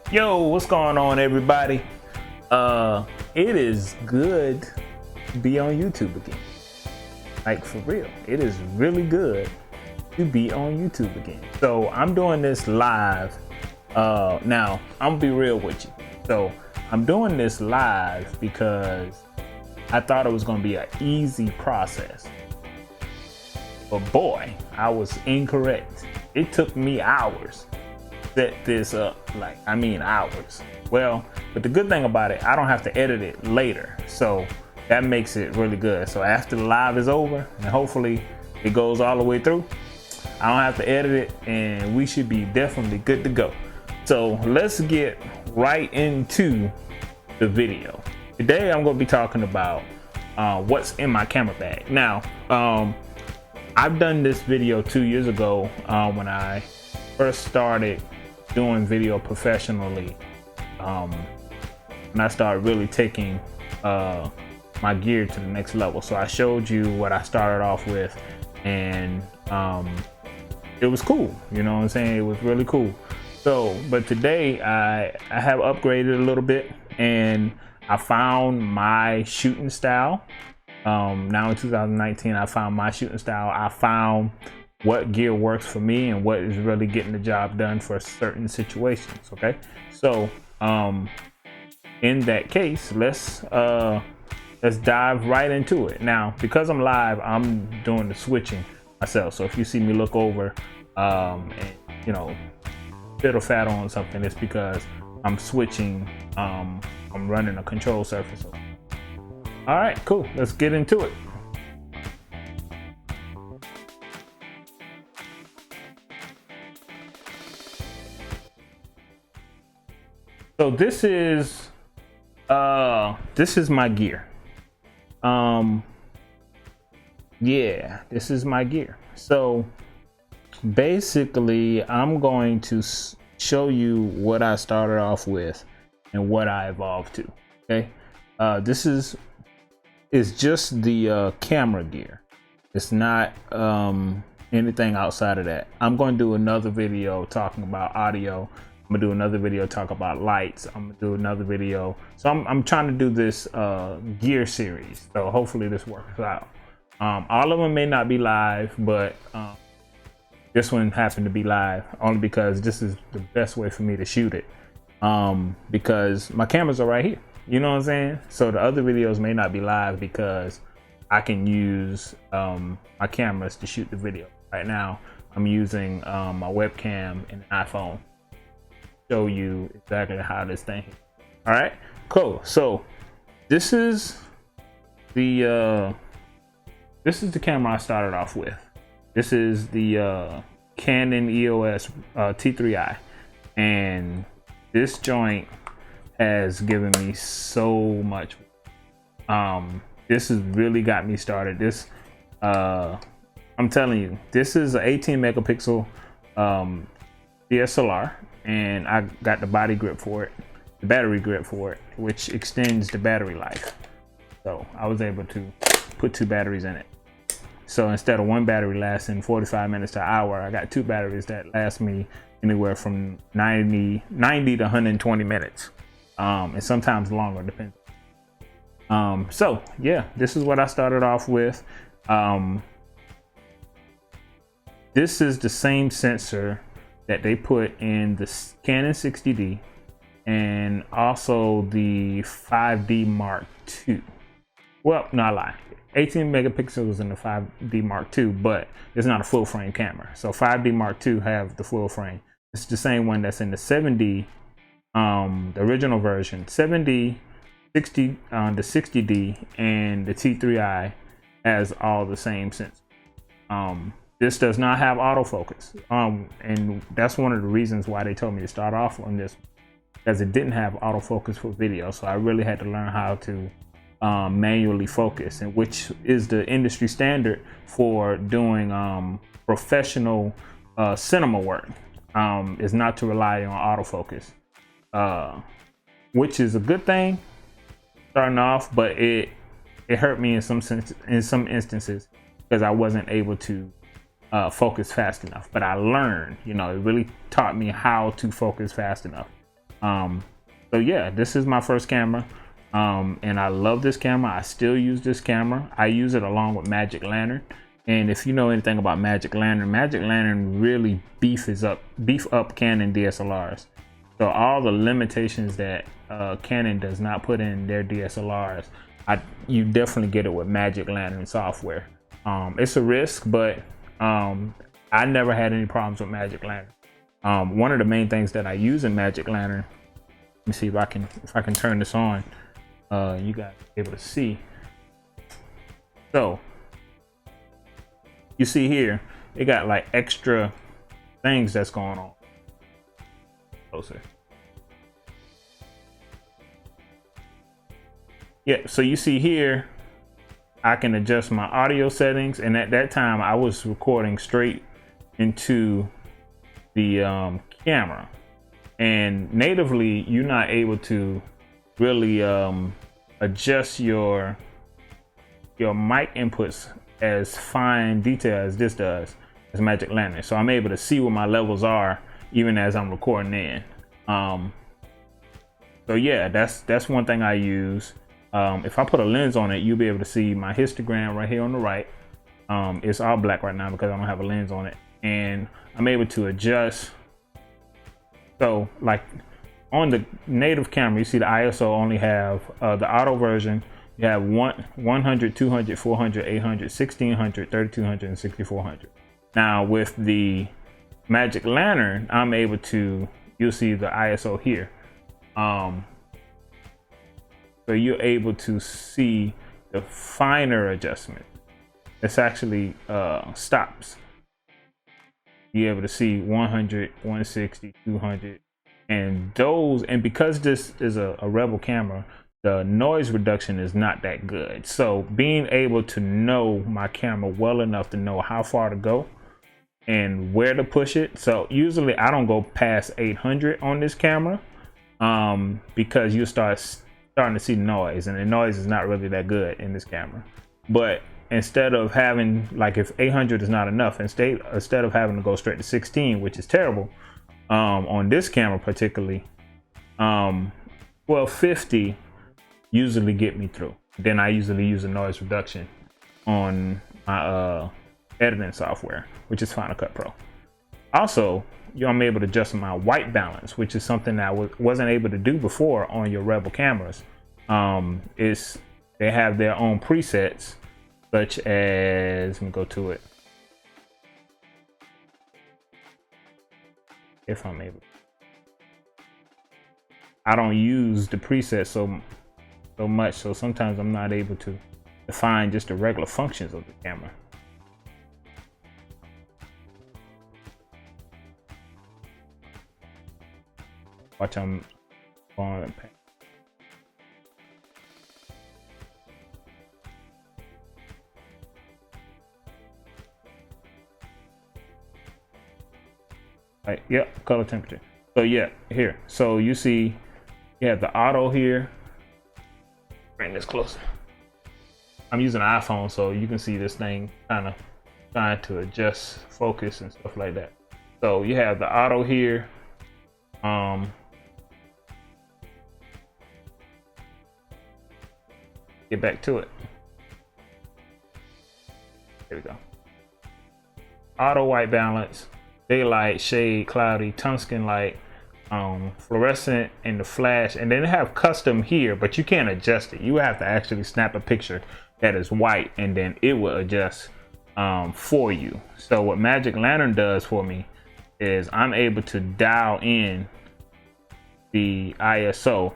Yo, what's going on, everybody? It is good to be on YouTube again. Like, for real, it is really good to be on YouTube again. So I'm doing this live. Now I'm gonna be real with you. So I'm doing this live because I thought it was gonna be an easy process. But boy, I was incorrect. It took me hours set this up, hours. Well, but the good thing about it, I don't have to edit it later, so that makes it really good. So after the live is over, and hopefully it goes all the way through, I don't have to edit it, and we should be definitely good to go. So let's get right into the video. Today I'm going to be talking about what's in my camera bag. Now, I've done this video 2 years ago when I first started doing video professionally, and I started really taking my gear to the next level. So I showed you what I started off with, and it was cool, you know what I'm saying? It was really cool. So, but today I have upgraded a little bit, and I found my shooting style. Now in 2019, I found my shooting style. I found what gear works for me and what is really getting the job done for certain situations. Okay, so in that case, let's dive right into it. Now, because I'm live, I'm doing the switching myself. So if you see me look over and fiddle fat on something, it's because I'm switching. I'm running a control surface. All right, cool. Let's get into it. So this is my gear. Yeah, this is my gear. So basically, I'm going to show you what I started off with and what I evolved to. Okay, this is just the camera gear. It's not anything outside of that. I'm going to do another video talking about audio. I'm gonna do another video talk about lights. I'm gonna do another video. So I'm trying to do this gear series. So hopefully this works out. All of them may not be live, but this one happened to be live only because this is the best way for me to shoot it. Because my cameras are right here. You know what I'm saying? So the other videos may not be live because I can use my cameras to shoot the video. Right now, I'm using my webcam and an iPhone. Show you exactly how this thing. All right, cool. So this is the camera I started off with. This is the Canon EOS T3i, and this joint has given me so much. This has really got me started. This I'm telling you, this is an 18 megapixel DSLR. And I got the body grip for it, the battery grip for it, which extends the battery life. So I was able to put 2 batteries in it. So instead of 1 battery lasting 45 minutes to an hour, I got 2 batteries that last me anywhere from 90 to 120 minutes. And sometimes longer, depends. So yeah, this is what I started off with. This is the same sensor that they put in the Canon 60D and also the 5D Mark II. Well, no, I lie. 18 megapixels in the 5D Mark II, but it's not a full frame camera. So 5D Mark II have the full frame. It's the same one that's in the 7D, the original version. 7D, 60, the 60D, and the T3i has all the same sensors. This does not have autofocus, and that's one of the reasons why they told me to start off on this, because it didn't have autofocus for video. So I really had to learn how to manually focus, and which is the industry standard for doing professional cinema work, is not to rely on autofocus, which is a good thing starting off, but it hurt me in some instances because I wasn't able to focus fast enough. But I learned, it really taught me how to focus fast enough. So yeah, this is my first camera. And I love this camera. I still use this camera. I use it along with Magic Lantern. And if you know anything about Magic Lantern really beef up Canon DSLRs. So all the limitations that Canon does not put in their DSLRs, you definitely get it with Magic Lantern software. It's a risk, but I never had any problems with Magic Lantern. One of the main things that I use in Magic Lantern, let me see if I can turn this on. You guys are able to see. So you see here, it got like extra things that's going on. Closer. Yeah, so you see here, I can adjust my audio settings, and at that time I was recording straight into the camera, and natively you're not able to really adjust your mic inputs as fine detail as this does as Magic Lantern. So I'm able to see what my levels are even as I'm recording in. So yeah, that's one thing I use. If I put a lens on it, you'll be able to see my histogram right here on the right. It's all black right now because I don't have a lens on it, and I'm able to adjust. So like on the native camera, you see the ISO only have the auto version. You have 100, 200, 400, 800, 1600, 3200, and 6400. Now with the Magic Lantern, I'm able to, you'll see the ISO here. So you're able to see the finer adjustment. It's actually stops. You're able to see 100, 160, 200, and those. And because this is a Rebel camera, the noise reduction is not that good. So being able to know my camera well enough to know how far to go and where to push it. So usually I don't go past 800 on this camera, because you starting to see noise, and the noise is not really that good in this camera. But instead of having, like, if 800 is not enough, instead of having to go straight to 16, which is terrible, on this camera particularly, 1250 usually get me through. Then I usually use a noise reduction on my editing software, which is Final Cut Pro. Also, I'm able to adjust my white balance, which is something that I wasn't able to do before on your Rebel cameras. They have their own presets, such as, let me go to it. If I'm able, I don't use the presets so much, so sometimes I'm not able to define just the regular functions of the camera. Watch, I'm going and paint. Right, yep, color temperature. So yeah, here. So you see you have the auto here. Bring this closer. I'm using an iPhone, so you can see this thing kind of trying to adjust focus and stuff like that. So you have the auto here. Get back to it. There we go. Auto white balance, daylight, shade, cloudy, tungsten light, fluorescent, and the flash. And then they have custom here, but you can't adjust it. You have to actually snap a picture that is white, and then it will adjust for you. So what Magic Lantern does for me is I'm able to dial in the ISO,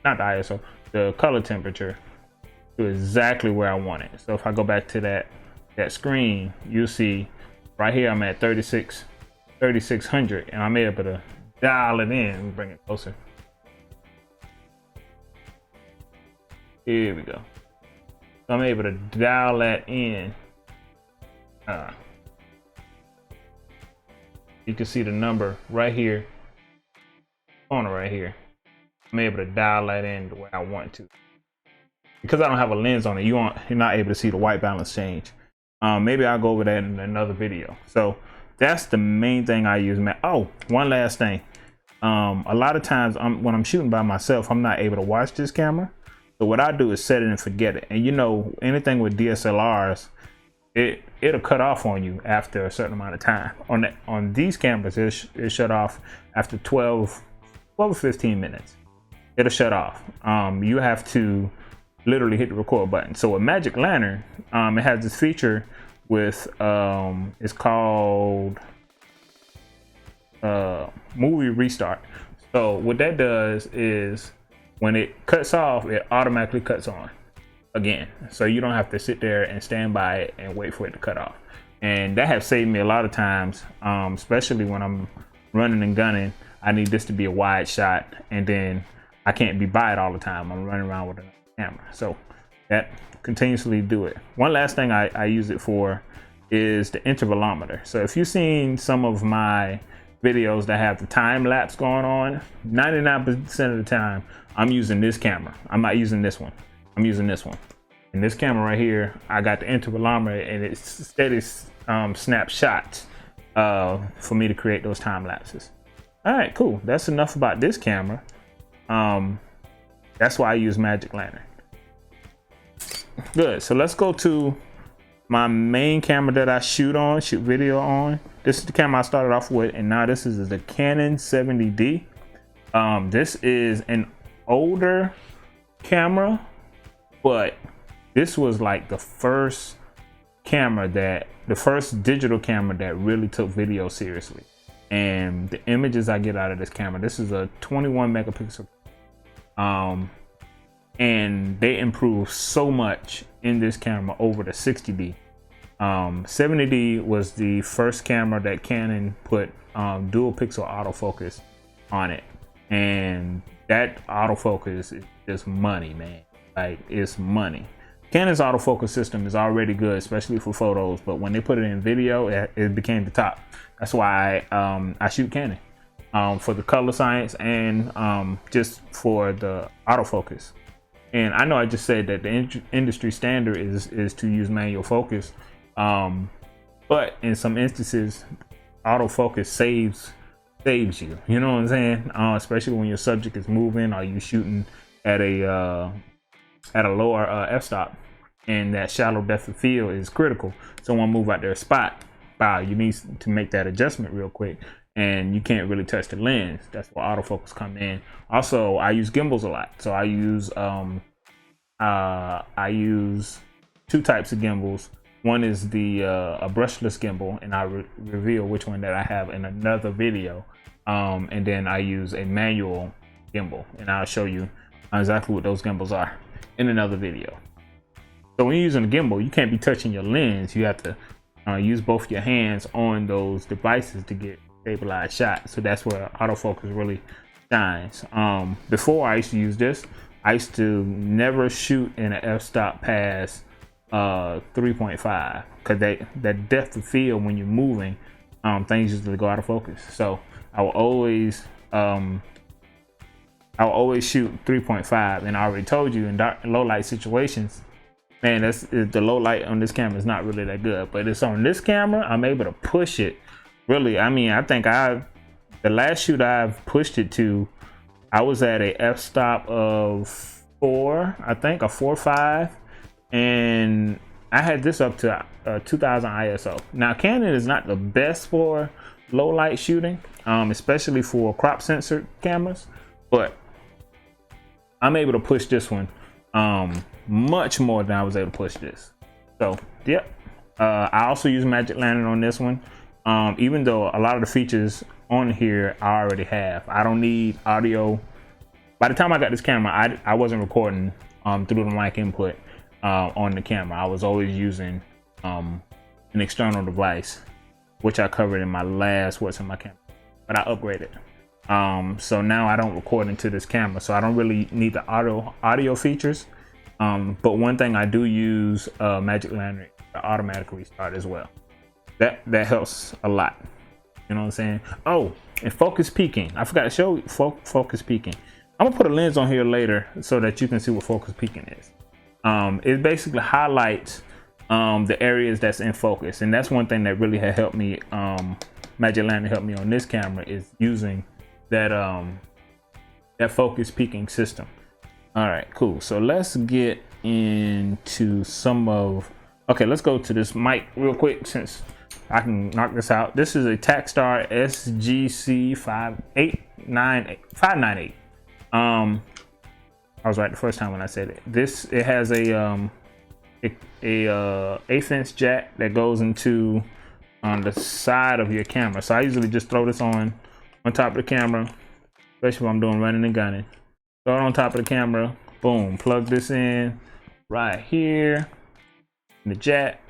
not the ISO, the color temperature to exactly where I want it. So if I go back to that screen, you'll see right here I'm at 3600, and I'm able to dial it in. Let me bring it closer. Here we go. So I'm able to dial that in. You can see the number right here, corner right here. I'm able to dial that in the way I want to. Because I don't have a lens on it, you're not able to see the white balance change. Maybe I'll go over that in another video. So that's the main thing I use. Oh, one last thing. A lot of times when I'm shooting by myself, I'm not able to watch this camera. So what I do is set it and forget it. And you know, anything with DSLRs, it'll cut off on you after a certain amount of time. On these cameras, it shut off after 12 or 15 minutes. It'll shut off. You have to literally hit the record button. So with Magic Lantern, it has this feature with it's called movie restart. So what that does is when it cuts off, it automatically cuts on again. So you don't have to sit there and stand by it and wait for it to cut off. And that has saved me a lot of times, especially when I'm running and gunning. I need this to be a wide shot, and then I can't be by it all the time. I'm running around with another camera. So that continuously do it. One last thing I use it for is the intervalometer. So if you've seen some of my videos that have the time lapse going on, 99% of the time I'm using this camera. I'm not using this one. I'm using this one. And this camera right here, I got the intervalometer, and it's steady snapshots for me to create those time lapses. All right, cool. That's enough about this camera. That's why I use Magic Lantern. Good. So let's go to my main camera that I shoot video on. This is the camera I started off with, and now this is the Canon 70D. This is an older camera, but this was like the first digital camera that really took video seriously. And the images I get out of this camera, this is a 21 megapixel. And they improved so much in this camera over the 60D. 70D was the first camera that Canon put dual pixel autofocus on it, and that autofocus is just money, man. Like, it's money. Canon's autofocus system is already good, especially for photos, but when they put it in video, it became the top. That's why I shoot Canon, for the color science and just for the autofocus. And I know I just said that the industry standard is to use manual focus, but in some instances, autofocus saves you. You know what I'm saying? Especially when your subject is moving, or you shooting at a lower f-stop, and that shallow depth of field is critical. Someone move out their spot, wow, you need to make that adjustment real quick, and you can't really touch the lens. That's where autofocus come in. Also, I use gimbals a lot, so I use two types of gimbals. One is a brushless gimbal, and I reveal which one that I have in another video. And then I use a manual gimbal, and I'll show you exactly what those gimbals are in another video. So when you're using a gimbal, you can't be touching your lens. You have to use both your hands on those devices to get stabilized shot. So that's where autofocus really shines. Before, I used to use this. I used to never shoot in an f-stop past 3.5, because that depth of field when you're moving, things usually go out of focus. So I will always shoot 3.5, and I already told you in low light situations, man, the low light on this camera is not really that good. But it's on this camera, I'm able to push it. Really, I mean, I think the last shoot I've pushed it to, I was at a f-stop of 4, I think, a 4.5, and I had this up to 2000 ISO. Now, Canon is not the best for low light shooting, especially for crop sensor cameras, but I'm able to push this one much more than I was able to push this. So, yep. I also use Magic Lantern on this one, even though a lot of the features on here I already have. I don't need audio. By the time I got this camera, I wasn't recording through the mic input on the camera. I was always using an external device, which I covered in my last What's in My Camera, but I upgraded. So now I don't record into this camera, so I don't really need the audio features. But one thing I do use Magic Lantern, the automatic restart as well. That helps a lot. You know what I'm saying? Oh, and focus peaking. I forgot to show you focus peaking. I'm gonna put a lens on here later so that you can see what focus peaking is. It basically highlights the areas that's in focus, and that's one thing that really had helped me. Magic Lantern helped me on this camera, is using that focus peaking system. All right, cool. So let's get into okay, let's go to this mic real quick since I can knock this out. This is a Takstar SGC 598. I was right the first time when I said it. It has a 1/8 inch jack that goes into on the side of your camera. So I usually just throw this on top of the camera, especially when I'm doing running and gunning. Throw it on top of the camera, boom, plug this in right here in the jack,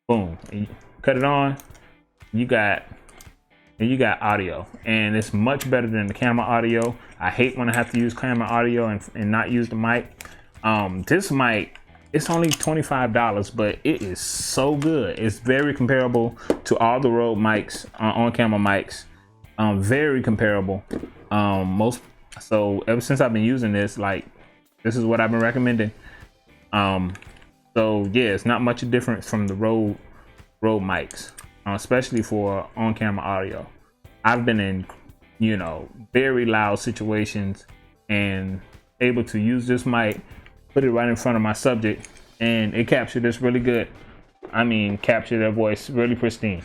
boom, and you cut it on. You got audio, and it's much better than the camera audio. I hate when I have to use camera audio and not use the mic. This mic, it's only $25, but it is so good. It's very comparable to all the Rode mics, on camera mics. Very comparable. So ever since I've been using this, like, this is what I've been recommending. So yeah, it's not much difference from the Rode mics, especially for on-camera audio. I've been in, very loud situations and able to use this mic, put it right in front of my subject, and it captured this really good. I mean, capture their voice really pristine.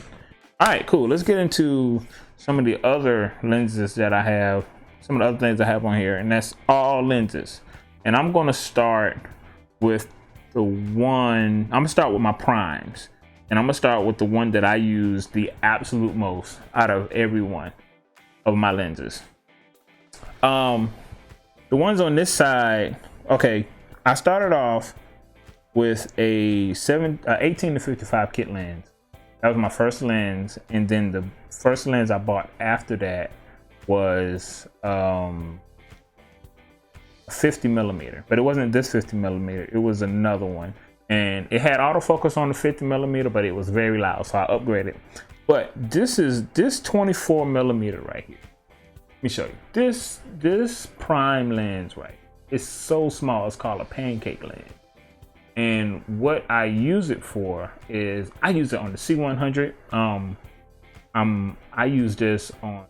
All right, cool. Let's get into some of the other lenses that I have, some of the other things I have on here, and that's all lenses. And I'm going to start with I'm going to start with my primes. And I'm going to start with the one that I use the absolute most out of every one of my lenses. The ones on this side, okay, I started off with a 18 to 55 kit lens. That was my first lens, and then the first lens I bought after that was 50 millimeter, but it wasn't this 50 millimeter. It was another one, and it had autofocus on the 50 millimeter, but it was very loud, so I upgraded. But this 24 millimeter right here. Let me show you. This prime lens, right? It's so small. It's called a pancake lens. And what I use it for is I use it on the C100. I use this on,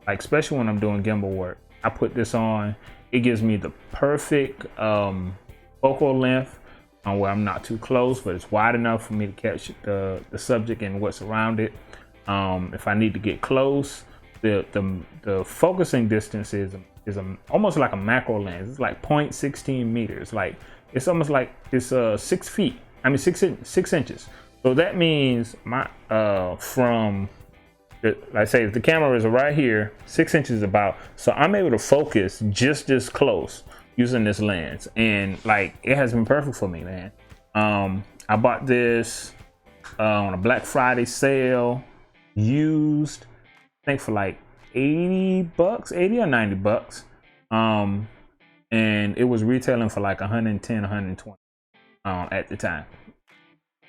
like, especially when I'm doing gimbal work. I put this on. It gives me the perfect focal length on where I'm not too close, but it's wide enough for me to catch the subject and what's around it. If I need to get close, the focusing distance is almost like a macro lens. It's like 0.16 meters. Like, it's almost like it's 6 feet. I mean 6 inches. So that means like, say if the camera is right here, 6 inches about. So I'm able to focus just this close using this lens, and like, it has been perfect for me, man. I bought this on a Black Friday sale, used, I think for like $80 or $90. And it was retailing for like 110, 120 at the time.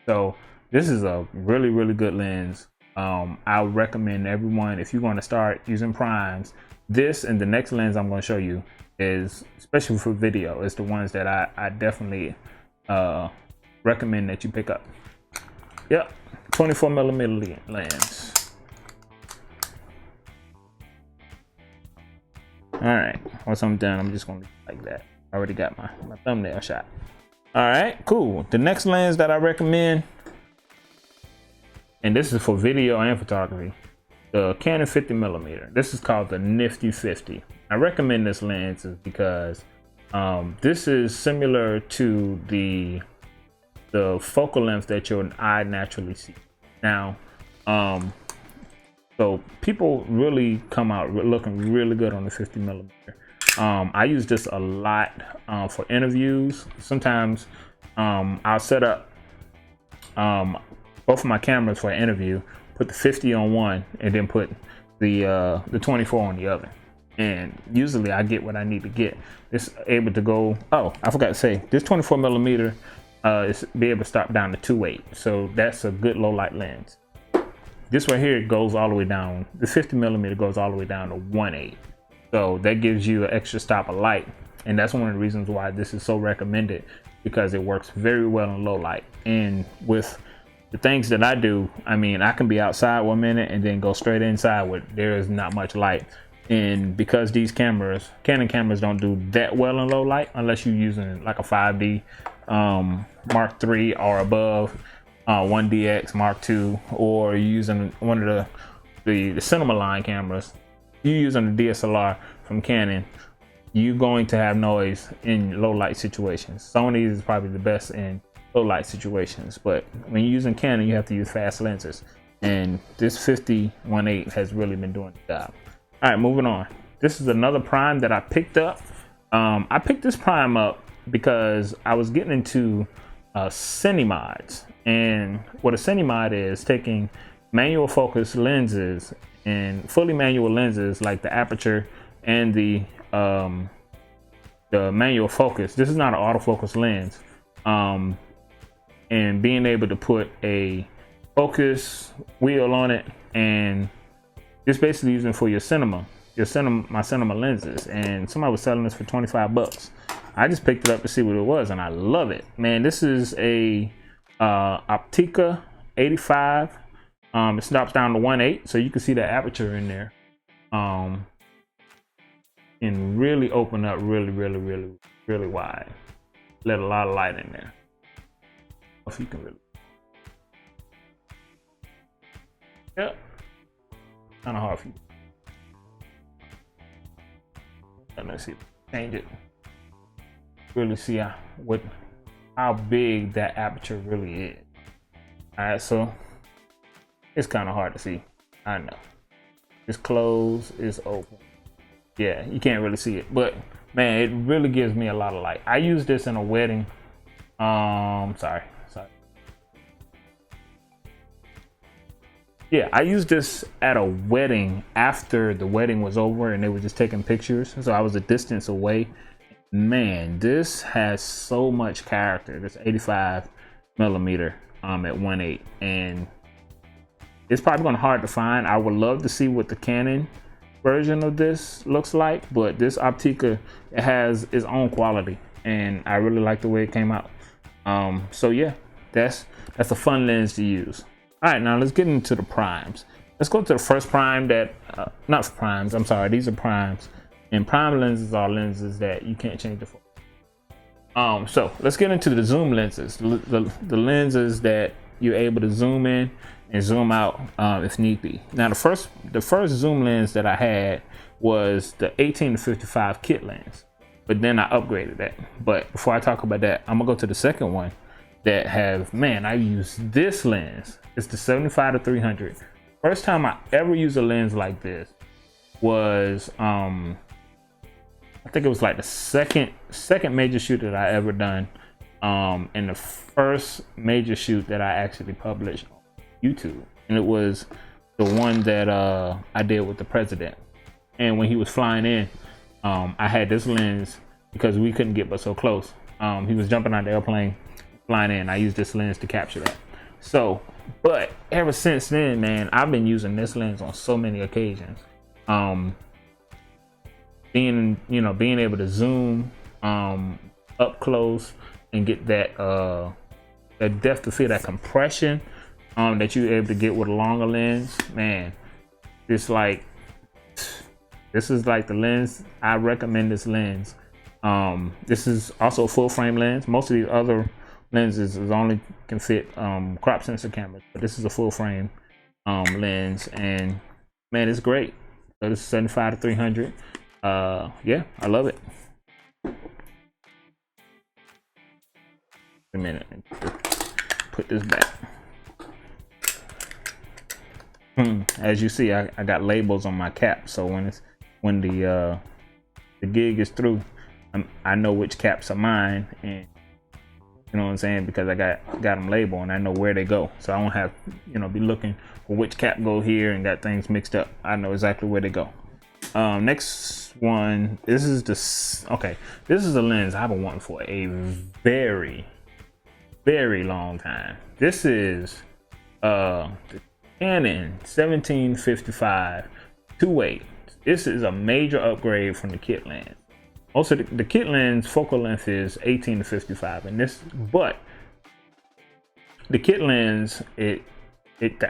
So this is a really, really good lens. I would recommend everyone, if you're going to start using primes, this and the next lens I'm going to show you is, especially for video, is the ones that I definitely recommend that you pick up. Yep, 24 millimeter lens. All right, once I'm done, I'm just going to like that. I already got my thumbnail shot. All right, cool. The next lens that I recommend, and this is for video and photography, the Canon 50 millimeter. This is called the Nifty 50. I recommend this lens because this is similar to the focal length that your eye naturally sees. Now, so people really come out looking really good on the 50 millimeter. I use this a lot for interviews. Sometimes I'll set up both of my cameras for an interview, put the 50 on one, and then put the 24 on the other. And usually I get what I need to get. This able to go, oh, I forgot to say, this 24 millimeter is be able to stop down to 2.8. So that's a good low light lens. This right here goes all the way down. The 50 millimeter goes all the way down to 1.8. So that gives you an extra stop of light. And that's one of the reasons why this is so recommended, because it works very well in low light. And with the things that I do, I mean, I can be outside 1 minute and then go straight inside with there is not much light. And because these cameras, Canon cameras, don't do that well in low light unless you're using like a 5D Mark III or above, 1DX Mark II, or you're using one of the cinema line cameras, you're using the DSLR from Canon, you're going to have noise in low light situations. Sony is probably the best in low light situations, but when you're using Canon, you have to use fast lenses, and this 50-1.8 has really been doing the job. All right, moving on. This is another prime that I picked up. I picked this prime up because I was getting into Cinemods, and what a Cinemod is taking manual focus lenses and fully manual lenses like the aperture and the manual focus. This is not an autofocus lens, and being able to put a focus wheel on it, and just basically using for your my cinema lenses. And somebody was selling this for 25 bucks. I just picked it up to see what it was, and I love it, man. This is a Optica 85. It stops down to 1.8, so you can see the aperture in there, and really open up really wide. Let a lot of light in there. If you can really, yep, kind of hard for you. Let's see, change it. Really see how big that aperture really is. All right, so it's kind of hard to see. I know. It's closed, it's open. Yeah, you can't really see it, but man, it really gives me a lot of light. I use this in a wedding. Sorry. Yeah, I used this at a wedding after the wedding was over and they were just taking pictures. So I was a distance away. Man, this has so much character. This 85 millimeter at 1.8, and it's probably going to be hard to find. I would love to see what the Canon version of this looks like, but this Optica, it has its own quality, and I really like the way it came out. So yeah, that's a fun lens to use. All right, now let's get into the primes. Let's go to the first prime that, not primes, I'm sorry, these are primes. And prime lenses are lenses that you can't change the focus. So let's get into the zoom lenses, the lenses that you're able to zoom in and zoom out if need be. Now the first zoom lens that I had was the 18-55 kit lens, but then I upgraded that. But before I talk about that, I'm gonna go to the second one that I use this lens. It's the 75-300. First time I ever used a lens like this was I think it was like the second major shoot that I ever done, and the first major shoot that I actually published on YouTube, and it was the one that I did with the president. And when he was flying in, I had this lens because we couldn't get but so close. He was jumping out the airplane, flying in. I used this lens to capture that. So, but ever since then, man, I've been using this lens on so many occasions. Being able to zoom up close and get that depth of field, that compression that you're able to get with a longer lens, man. This is like the lens. I recommend this lens. This is also a full frame lens. Most of these other lenses only can fit crop sensor cameras, but this is a full frame lens, and man, it's great. So this is 75-300. Yeah, I love it. A minute, put this back. As you see, I got labels on my cap, so when the gig is through, I know which caps are mine, and you know what I'm saying, because I got them labeled and I know where they go, so I won't have be looking for which cap go here and got things mixed up. I know exactly where they go. Next one, this is a lens I've been wanting for a very long time. This is the Canon 17-55 2.8. This is a major upgrade from the kit lens. Also, the kit lens focal length is 18-55, and this, but the kit lens, the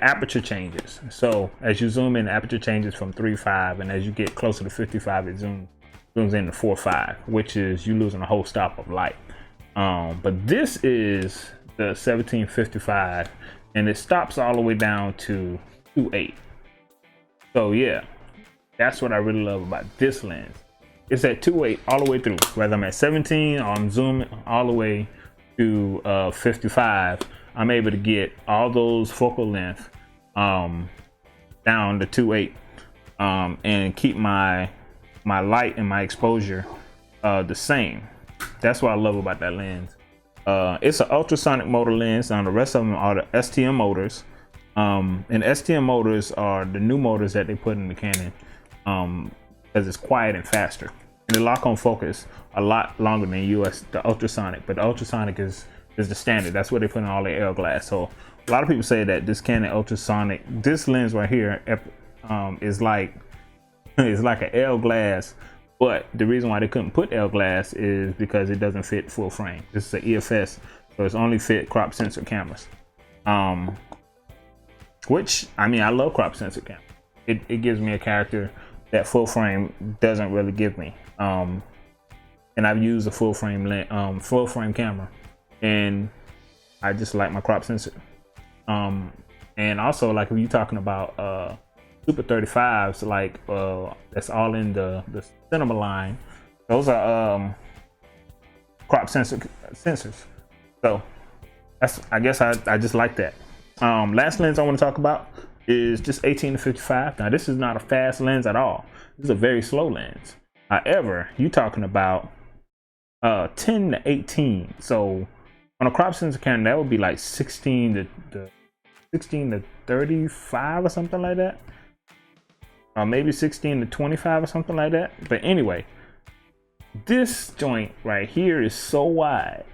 aperture changes. So as you zoom in, the aperture changes from 3.5, and as you get closer to 55, it zooms into 4.5, which is you losing a whole stop of light. But this is the 1755, and it stops all the way down to 2.8. So yeah, that's what I really love about this lens. It's at 2.8 all the way through. Whether I'm at 17 or I'm zooming all the way to 55, I'm able to get all those focal length down to 2.8 and keep my light and my exposure the same. That's what I love about that lens. It's an ultrasonic motor lens. The rest of them are the STM motors. And STM motors are the new motors that they put in the Canon because it's quiet and faster. And the lock on focus a lot longer than the ultrasonic, but the ultrasonic is the standard. That's what they put in all the L glass. So a lot of people say that this Canon ultrasonic, this lens right here, is like an L glass. But the reason why they couldn't put L glass is because it doesn't fit full frame. This is an EFS, so it's only fit crop sensor cameras. Which, I mean, I love crop sensor cameras. It gives me a character that full frame doesn't really give me. And I've used a full frame camera, and I just like my crop sensor. And also, like, if you're talking about Super 35s, like that's all in the cinema line, those are crop sensors. So that's, I guess I just like that. Last lens I want to talk about is just 18 to 55. Now this is not a fast lens at all. This is a very slow lens. However, you're talking about 10 to 18. So on a crop sensor camera, that would be like 16 to 35 or something like that. Or maybe 16 to 25 or something like that. But anyway, this joint right here is so wide.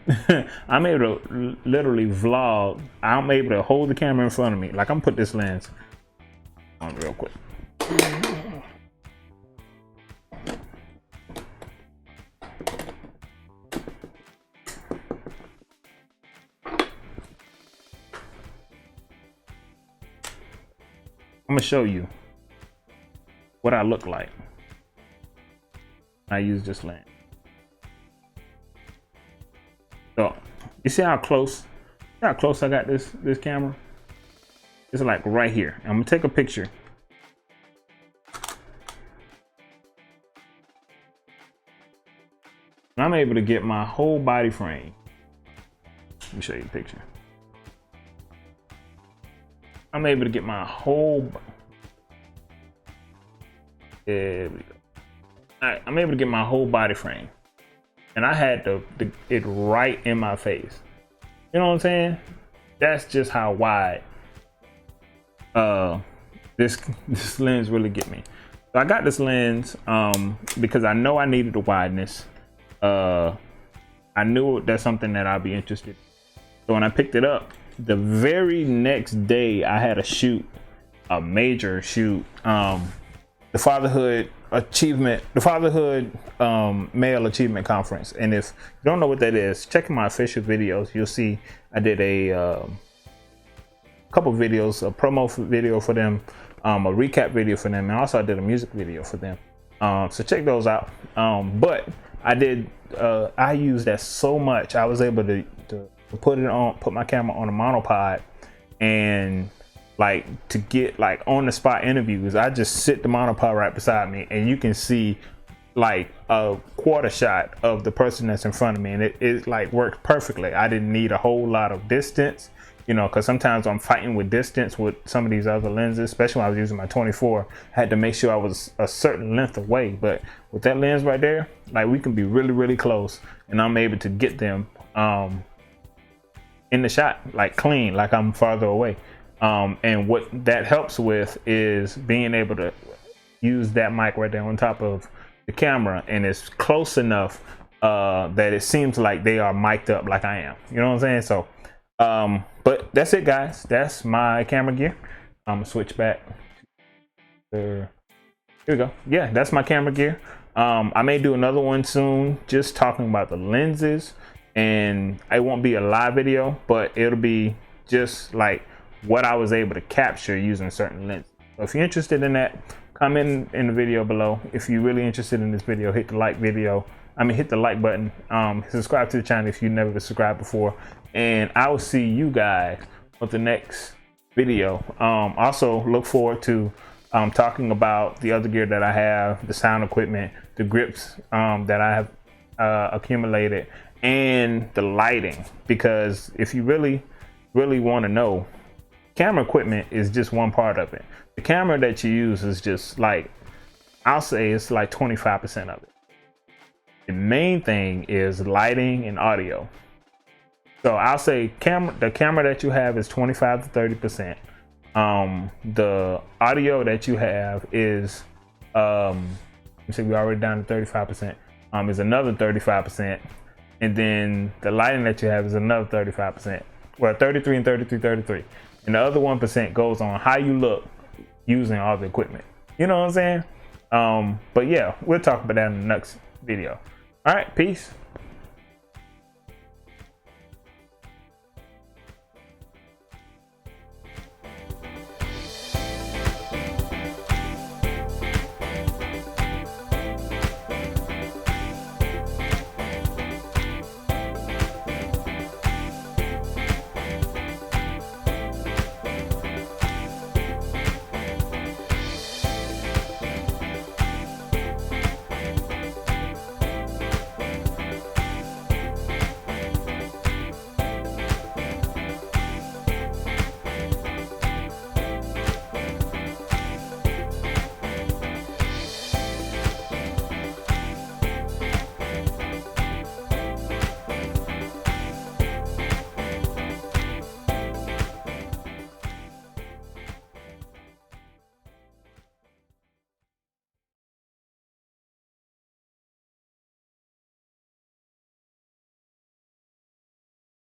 I'm able to literally vlog. I'm able to hold the camera in front of me. Like, I'm gonna put this lens on real quick. I'm gonna show you what I look like. I use this lens. So you see how close I got this camera? It's like right here. I'm gonna take a picture. And I'm able to get my whole body frame. Let me show you a picture. I'm able to get my whole. There we go. All right, I'm able to get my whole body frame, and I had it right in my face. You know what I'm saying? That's just how wide this lens really get me. So I got this lens because I know I needed the wideness. I knew that's something that I'd be interested in. So when I picked it up, the very next day I had a major shoot. The Fatherhood Male Achievement Conference. And if you don't know what that is, check my official videos. You'll see I did a couple videos, a promo video for them, a recap video for them, and also I did a music video for them. So check those out. But I used that so much. I was able to put my camera on a monopod, and like to get like on the spot interviews, I just sit the monopod right beside me, and you can see like a quarter shot of the person that's in front of me, and it like worked perfectly. I didn't need a whole lot of distance, you know, because sometimes I'm fighting with distance with some of these other lenses, especially when I was using my 24. I had to make sure I was a certain length away, but with that lens right there, like we can be really, really close, and I'm able to get them in the shot, like clean, like I'm farther away. And what that helps with is being able to use that mic right there on top of the camera, and it's close enough that it seems like they are mic'd up like I am. You know what I'm saying? So, but that's it, guys. That's my camera gear. I'm gonna switch back. Here we go. Yeah, that's my camera gear. I may do another one soon, just talking about the lenses, and it won't be a live video, but it'll be just like what I was able to capture using certain lenses. So if you're interested in that, comment in the video below. If you're really interested in this video, hit the like button. Subscribe to the channel if you never subscribed before, and I will see you guys with the next video. Also look forward to talking about the other gear that I have, the sound equipment, the grips that I have accumulated, and the lighting, because if you really want to know, camera equipment is just one part of it. The camera that you use is just like, I'll say it's like 25% of it. The main thing is lighting and audio. So I'll say the camera that you have is 25 to 30%. The audio that you have is we already down to 35%, is another 35%, and then the lighting that you have is another 35%. Well, 33 and 33, and the other 1% goes on how you look using all the equipment. You know what I'm saying? But yeah, we'll talk about that in the next video. All right, peace.